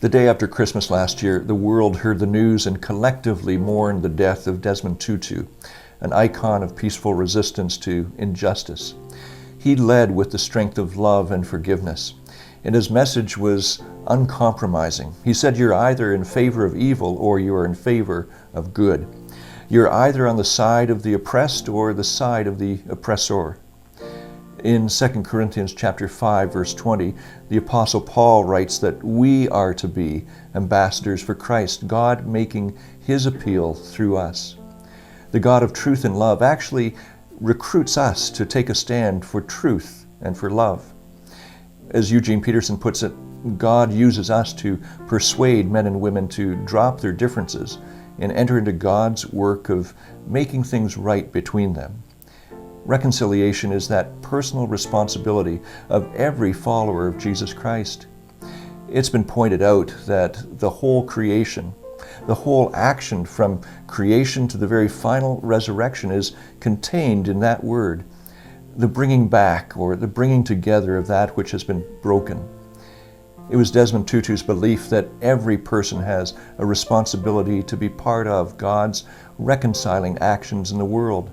The day after Christmas last year, the world heard the news and collectively mourned the death of Desmond Tutu, an icon of peaceful resistance to injustice. He led with the strength of love and forgiveness, and his message was uncompromising. He said, "You're either in favor of evil or you are in favor of good. You're either on the side of the oppressed or the side of the oppressor." In 2 Corinthians chapter 5, verse 20, the Apostle Paul writes that we are to be ambassadors for Christ, God making his appeal through us. The God of truth and love actually recruits us to take a stand for truth and for love. As Eugene Peterson puts it, God uses us to persuade men and women to drop their differences and enter into God's work of making things right between them. Reconciliation is that personal responsibility of every follower of Jesus Christ. It's been pointed out that the whole creation, the whole action from creation to the very final resurrection is contained in that word, the bringing back or the bringing together of that which has been broken. It was Desmond Tutu's belief that every person has a responsibility to be part of God's reconciling actions in the world.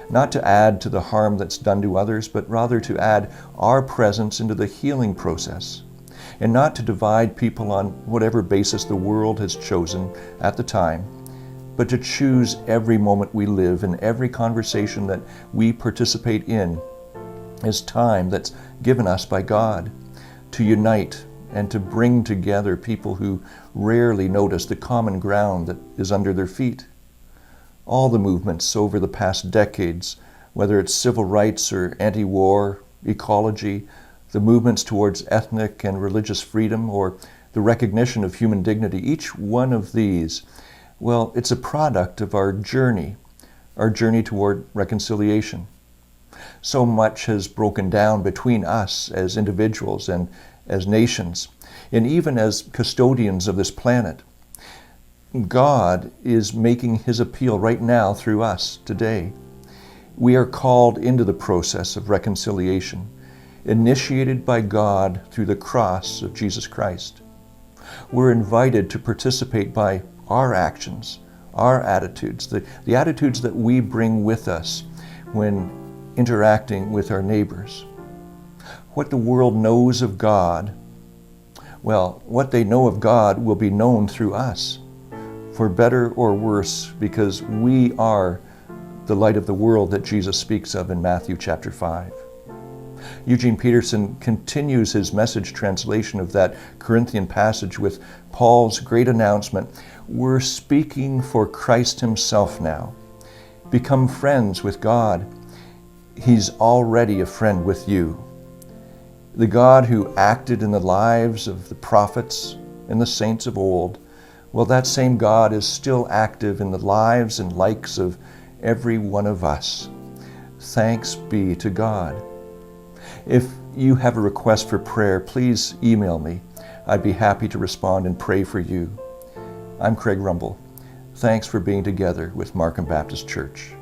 Not to add to the harm that's done to others, but rather to add our presence into the healing process, and not to divide people on whatever basis the world has chosen at the time, but to choose every moment we live and every conversation that we participate in as time that's given us by God to unite and to bring together people who rarely notice the common ground that is under their feet. All the movements over the past decades, whether it's civil rights or anti-war, ecology, the movements towards ethnic and religious freedom, or the recognition of human dignity, each one of these, well, it's a product of our journey toward reconciliation. So much has broken down between us as individuals and as nations, and even as custodians of this planet. God is making his appeal right now through us today. We are called into the process of reconciliation, initiated by God through the cross of Jesus Christ. We're invited to participate by our actions, our attitudes, the attitudes that we bring with us when interacting with our neighbors. What the world knows of God, well, what they know of God will be known through us, for better or worse, because we are the light of the world that Jesus speaks of in Matthew chapter 5. Eugene Peterson continues his message translation of that Corinthian passage with Paul's great announcement, "We're speaking for Christ himself now. Become friends with God. He's already a friend with you." The God who acted in the lives of the prophets and the saints of old, well, that same God is still active in the lives and likes of every one of us. Thanks be to God. If you have a request for prayer, please email me. I'd be happy to respond and pray for you. I'm Craig Rumble. Thanks for being together with Markham Baptist Church.